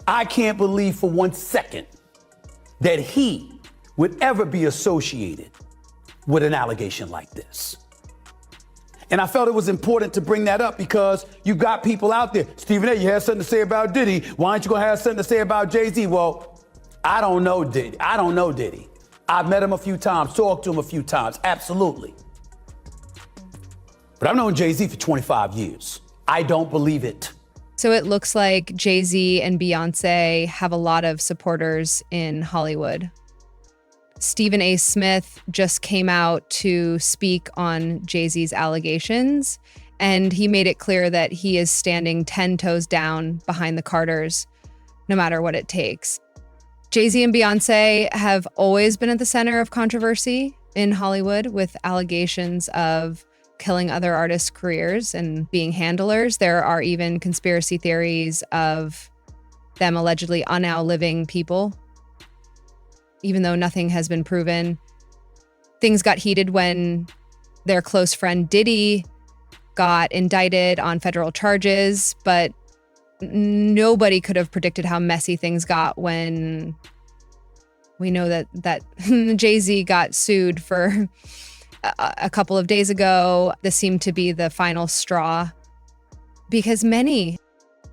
I can't believe for 1 second that he would ever be associated with an allegation like this. And I felt it was important to bring that up because you got people out there. Stephen A., you had something to say about Diddy. Why aren't you going to have something to say about Jay-Z? Well, I don't know Diddy. I've met him a few times, talked to him a few times, absolutely. But I've known Jay-Z for 25 years. I don't believe it. So it looks like Jay-Z and Beyonce have a lot of supporters in Hollywood. Stephen A. Smith just came out to speak on Jay-Z's allegations, and he made it clear that he is standing 10 toes down behind the Carters, no matter what it takes. Jay-Z and Beyonce have always been at the center of controversy in Hollywood with allegations of killing other artists' careers and being handlers. There are even conspiracy theories of them allegedly unoutliving people, even though nothing has been proven. Things got heated when their close friend Diddy got indicted on federal charges, but nobody could have predicted how messy things got when we know that Jay-Z got sued for a couple of days ago. This seemed to be the final straw because many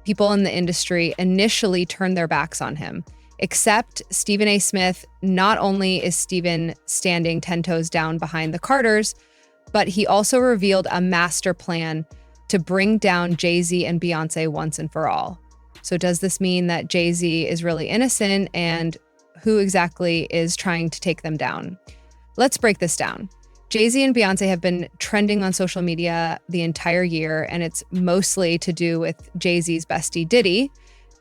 people in the industry initially turned their backs on him, except Stephen A. Smith. Not only is Stephen standing 10 toes down behind the Carters, but he also revealed a master plan to bring down Jay-Z and Beyonce once and for all. So does this mean that Jay-Z is really innocent, and who exactly is trying to take them down? Let's break this down. Jay-Z and Beyonce have been trending on social media the entire year, and it's mostly to do with Jay-Z's bestie Diddy.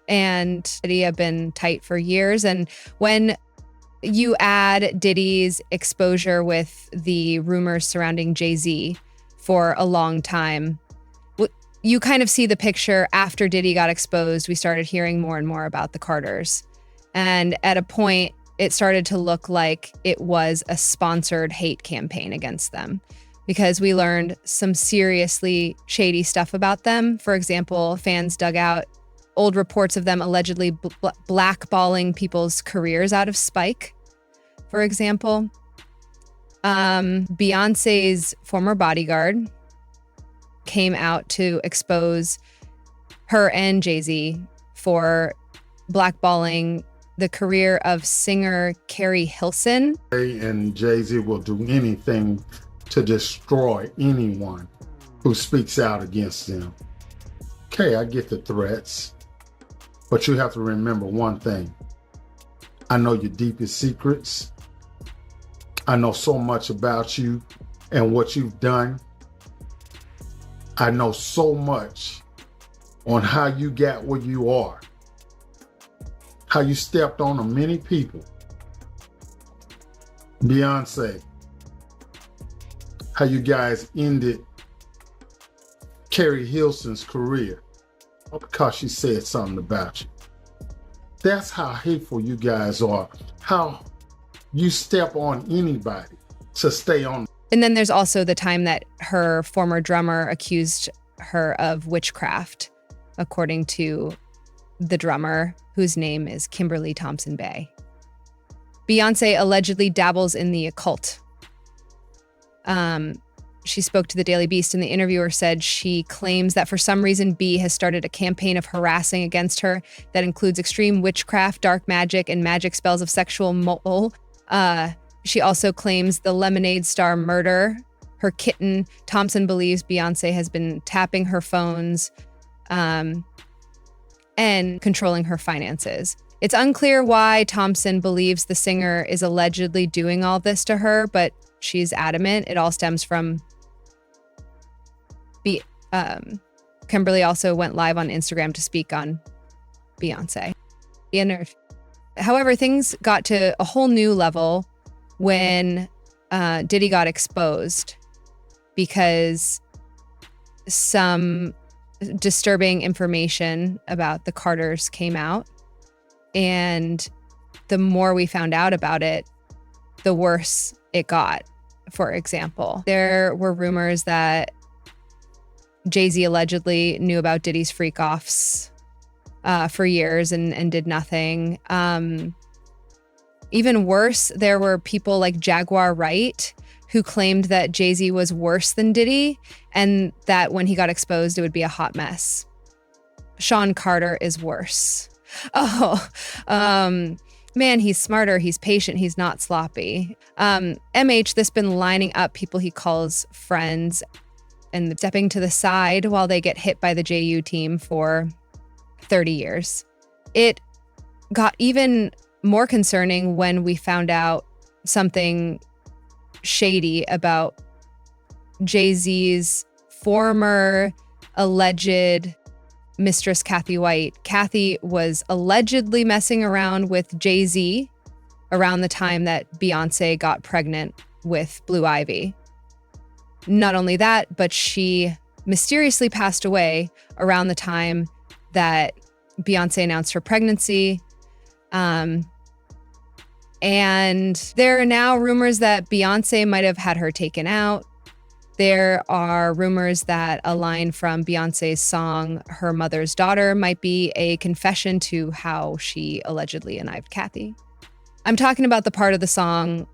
And Diddy have been tight for years. And when you add Diddy's exposure with the rumors surrounding Jay-Z for a long time, you kind of see the picture. After Diddy got exposed, we started hearing more and more about the Carters. And at a point, it started to look like it was a sponsored hate campaign against them because we learned some seriously shady stuff about them. For example, fans dug out old reports of them allegedly blackballing people's careers out of spite. For example, Beyonce's former bodyguard came out to expose her and Jay-Z for blackballing the career of singer Carrie Hilson. And Jay-Z will do anything to destroy anyone who speaks out against them. Okay, I get the threats, but you have to remember one thing. I know your deepest secrets. I know so much about you and what you've done. I know so much on how you got where you are, how you stepped on many people. Beyonce, how you guys ended Carrie Hilson's career because she said something about you. That's how hateful you guys are, how you step on anybody to stay on. And then there's also the time that her former drummer accused her of witchcraft, according to the drummer, whose name is Kimberly Thompson Bay. Beyonce allegedly dabbles in the occult. She spoke to the Daily Beast, and the interviewer said she claims that for some reason B has started a campaign of harassing against her that includes extreme witchcraft, dark magic, and magic spells of sexual mole. She also claims the Lemonade star murder her kitten. Thompson believes Beyonce has been tapping her phones and controlling her finances. It's unclear why Thompson believes the singer is allegedly doing all this to her, but she's adamant it all stems from Kimberly also went live on Instagram to speak on Beyonce. However, things got to a whole new level when Diddy got exposed because some disturbing information about the Carters came out. And the more we found out about it, the worse it got. For example, there were rumors that Jay-Z allegedly knew about Diddy's freak-offs for years and did nothing. Even worse, there were people like Jaguar Wright who claimed that Jay-Z was worse than Diddy and that when he got exposed, it would be a hot mess. Sean Carter is worse. Oh, man, he's smarter, he's patient, he's not sloppy. MH, this been lining up people he calls friends and stepping to the side while they get hit by the JU team for 30 years. It got even more concerning when we found out something shady about Jay-Z's former alleged mistress, Kathy White. Kathy was allegedly messing around with Jay-Z around the time that Beyonce got pregnant with Blue Ivy. Not only that, but she mysteriously passed away around the time that Beyonce announced her pregnancy. And there are now rumors that Beyonce might have had her taken out. There are rumors that a line from Beyonce's song, Her Mother's Daughter, might be a confession to how she allegedly connived Kathy. I'm talking about the part of the song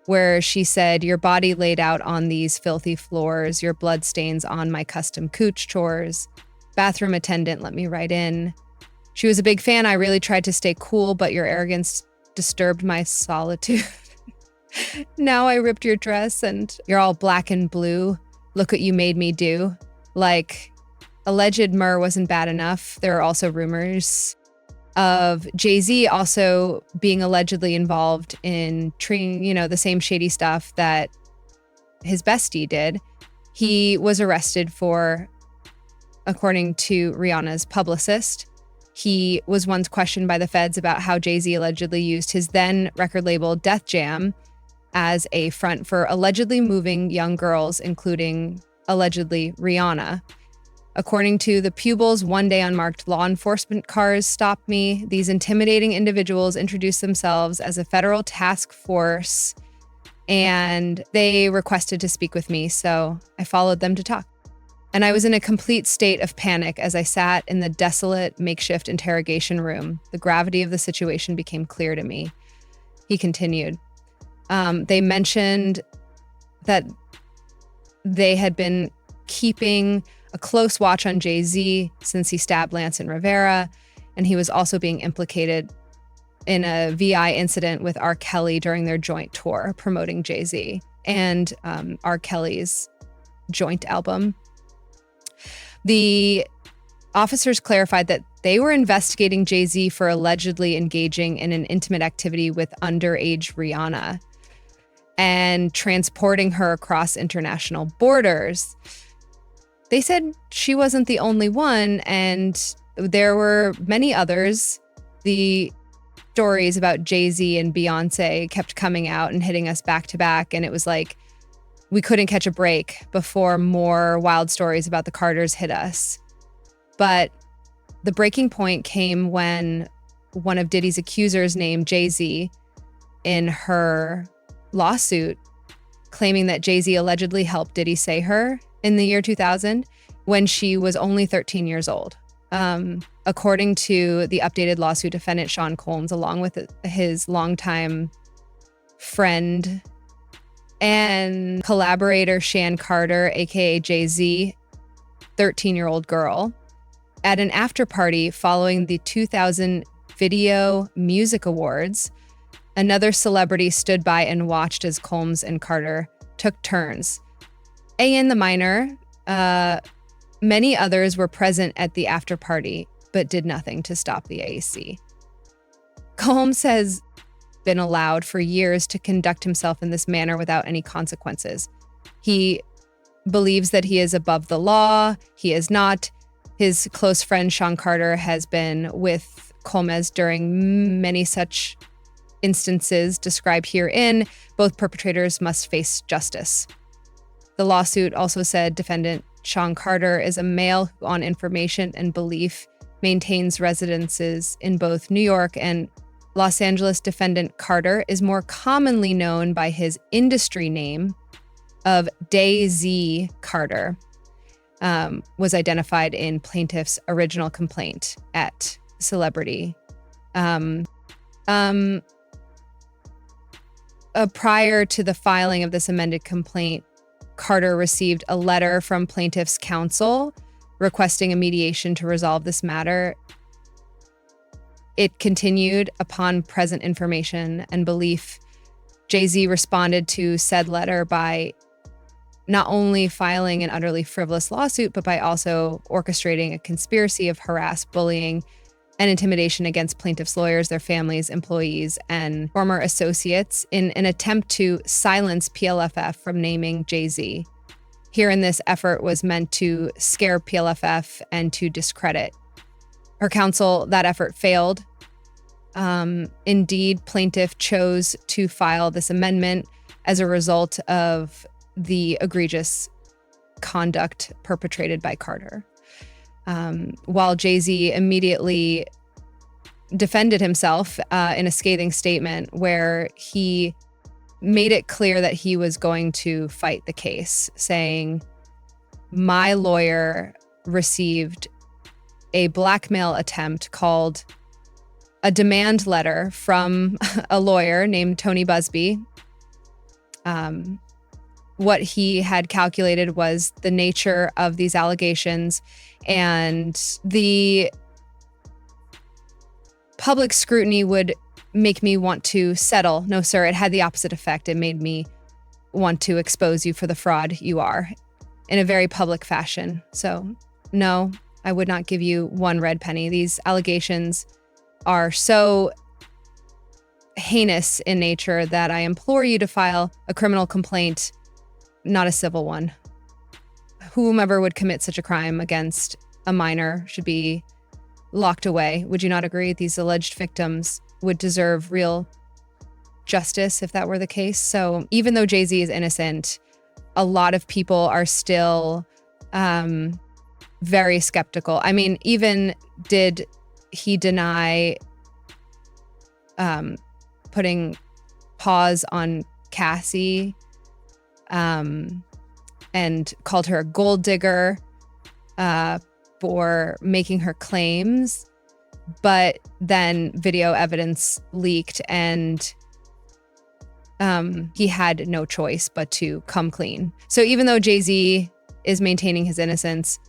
where she said, "Your body laid out on these filthy floors, your blood stains on my custom cooch chores. Bathroom attendant, let me right in. She was a big fan. I really tried to stay cool, but your arrogance disturbed my solitude. Now I ripped your dress and you're all black and blue. Look what you made me do." Like, alleged myrrh wasn't bad enough. There are also rumors of Jay-Z also being allegedly involved in treating, the same shady stuff that his bestie did. He was arrested for, according to Rihanna's publicist, he was once questioned by the feds about how Jay-Z allegedly used his then record label Def Jam as a front for allegedly moving young girls, including allegedly Rihanna. According to the Pupils, one day unmarked law enforcement cars stopped me. These intimidating individuals introduced themselves as a federal task force and they requested to speak with me, so I followed them to talk. And I was in a complete state of panic as I sat in the desolate makeshift interrogation room. The gravity of the situation became clear to me. He continued. They mentioned that they had been keeping a close watch on Jay-Z since he stabbed Lance and Rivera, and he was also being implicated in a VI incident with R. Kelly during their joint tour promoting Jay-Z and R. Kelly's joint album. The officers clarified that they were investigating Jay-Z for allegedly engaging in an intimate activity with underage Rihanna and transporting her across international borders. They said she wasn't the only one, and there were many others. The stories about Jay-Z and Beyonce kept coming out and hitting us back to back, and it was like we couldn't catch a break before more wild stories about the Carters hit us. But the breaking point came when one of Diddy's accusers named Jay-Z in her lawsuit, claiming that Jay-Z allegedly helped Diddy say her in the year 2000 when she was only 13 years old. According to the updated lawsuit, defendant Sean Combs, along with his longtime friend and collaborator Shan Carter, aka Jay-Z, 13-year-old girl, at an after party following the 2000 Video Music Awards, another celebrity stood by and watched as Combs and Carter took turns. A.N. the Minor, many others were present at the after party, but did nothing to stop the AAC. Combs has been allowed for years to conduct himself in this manner without any consequences. He believes that he is above the law. He is not. His close friend Sean Carter has been with Combs during many such instances described herein. Both perpetrators must face justice. The lawsuit also said defendant Sean Carter is a male who, on information and belief, maintains residences in both New York and Los Angeles. Defendant Carter is more commonly known by his industry name of Day-Z Carter. was identified in plaintiff's original complaint at Celebrity. Prior to the filing of this amended complaint, Carter received a letter from plaintiff's counsel requesting a mediation to resolve this matter. It continued upon present information and belief. Jay-Z responded to said letter by not only filing an utterly frivolous lawsuit, but by also orchestrating a conspiracy of harass, bullying, and intimidation against plaintiffs' lawyers, their families, employees, and former associates in an attempt to silence PLFF from naming Jay-Z. Herein, this effort was meant to scare PLFF and to discredit her counsel. That effort failed. Indeed, plaintiff chose to file this amendment as a result of the egregious conduct perpetrated by Carter. While Jay-Z immediately defended himself in a scathing statement where he made it clear that he was going to fight the case, saying, "My lawyer received a blackmail attempt called a demand letter from a lawyer named Tony Busby." What he had calculated was the nature of these allegations and the public scrutiny would make me want to settle. No, sir, it had the opposite effect. It made me want to expose you for the fraud you are in a very public fashion. So, no, I would not give you one red penny. These allegations are so heinous in nature that I implore you to file a criminal complaint, not a civil one. Whomever would commit such a crime against a minor should be locked away. Would you not agree? These alleged victims would deserve real justice if that were the case. So even though Jay-Z is innocent, a lot of people are still very skeptical. I mean, even did he deny putting pause on Cassie and called her a gold digger for making her claims. But then video evidence leaked and he had no choice but to come clean. So even though Jay-Z is maintaining his innocence,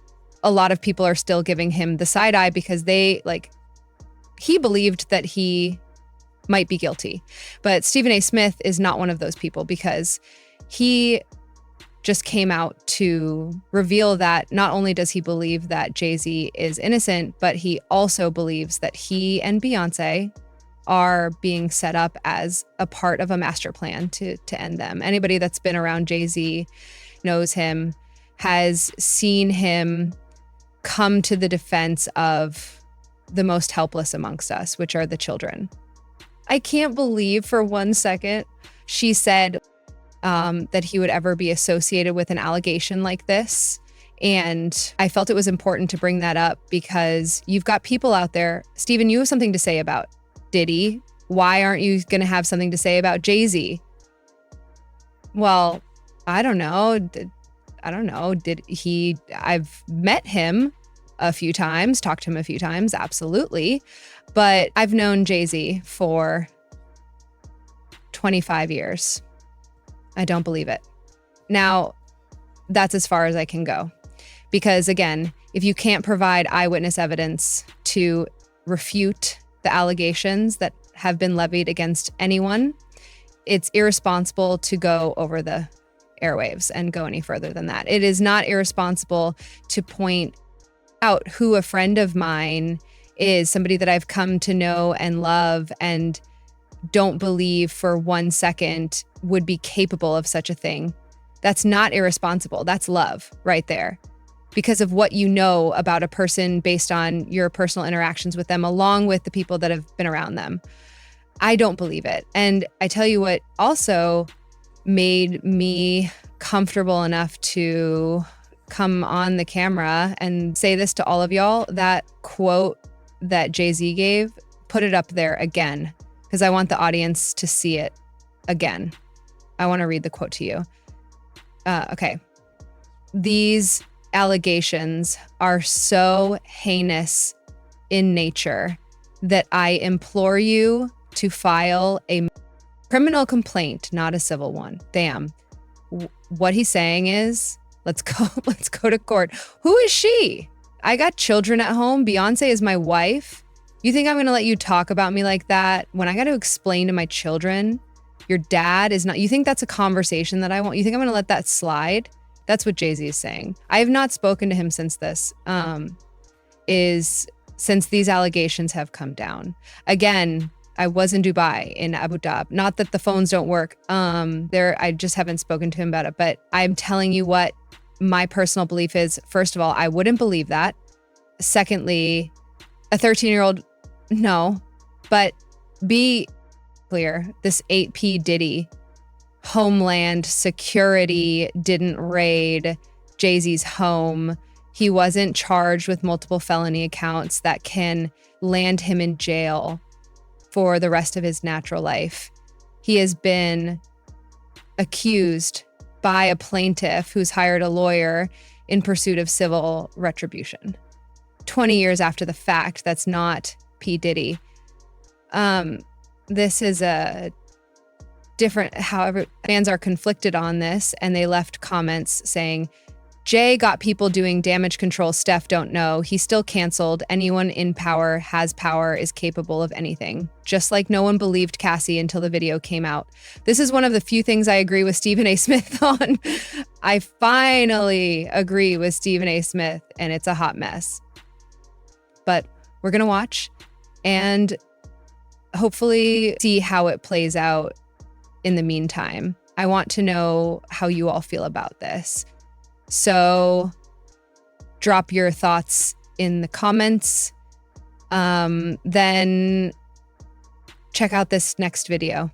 a lot of people are still giving him the side eye because he believed that he might be guilty. But Stephen A. Smith is not one of those people because he just came out to reveal that not only does he believe that Jay-Z is innocent, but he also believes that he and Beyonce are being set up as a part of a master plan to end them. Anybody that's been around Jay-Z knows him, has seen him come to the defense of the most helpless amongst us, which are the children. I can't believe for one second she said that he would ever be associated with an allegation like this. And I felt it was important to bring that up because you've got people out there. Stephen, you have something to say about Diddy. Why aren't you going to have something to say about Jay-Z? Well, I don't know. I've met him a few times, talked to him a few times, absolutely. But I've known Jay-Z for 25 years. I don't believe it. Now, that's as far as I can go. Because again, if you can't provide eyewitness evidence to refute the allegations that have been levied against anyone, it's irresponsible to go over the airwaves and go any further than that. It is not irresponsible to point out who a friend of mine is, somebody that I've come to know and love and don't believe for 1 second would be capable of such a thing. That's not irresponsible. That's love right there. Because of what you know about a person based on your personal interactions with them, along with the people that have been around them. I don't believe it. And I tell you what also made me comfortable enough to come on the camera and say this to all of y'all, that quote that Jay-Z gave, put it up there again, because I want the audience to see it again. I want to read the quote to you. Okay. These allegations are so heinous in nature that I implore you to file a criminal complaint, not a civil one. Damn. What he's saying is, let's go to court. Who is she? I got children at home. Beyonce is my wife. You think I'm going to let you talk about me like that when I got to explain to my children your dad is not, you think that's a conversation that I want? You think I'm going to let that slide? That's what Jay-Z is saying. I have not spoken to him since this, since these allegations have come down. Again, I was in Dubai, in Abu Dhabi. Not that the phones don't work. I just haven't spoken to him about it. But I'm telling you what my personal belief is. First of all, I wouldn't believe that. Secondly, a 13-year-old, no. But be clear, this 8P Diddy, Homeland Security didn't raid Jay-Z's home. He wasn't charged with multiple felony accounts that can land him in jail for the rest of his natural life. He has been accused by a plaintiff who's hired a lawyer in pursuit of civil retribution. 20 years after the fact, that's not P. Diddy. This is a different, however, fans are conflicted on this, and they left comments saying, Jay got people doing damage control. Steph don't know. He's still canceled. Anyone in power has power, is capable of anything. Just like no one believed Cassie until the video came out. This is one of the few things I agree with Stephen A. Smith on. I finally agree with Stephen A. Smith, and it's a hot mess. But we're going to watch and hopefully see how it plays out in the meantime. I want to know how you all feel about this. So drop your thoughts in the comments. Then check out this next video.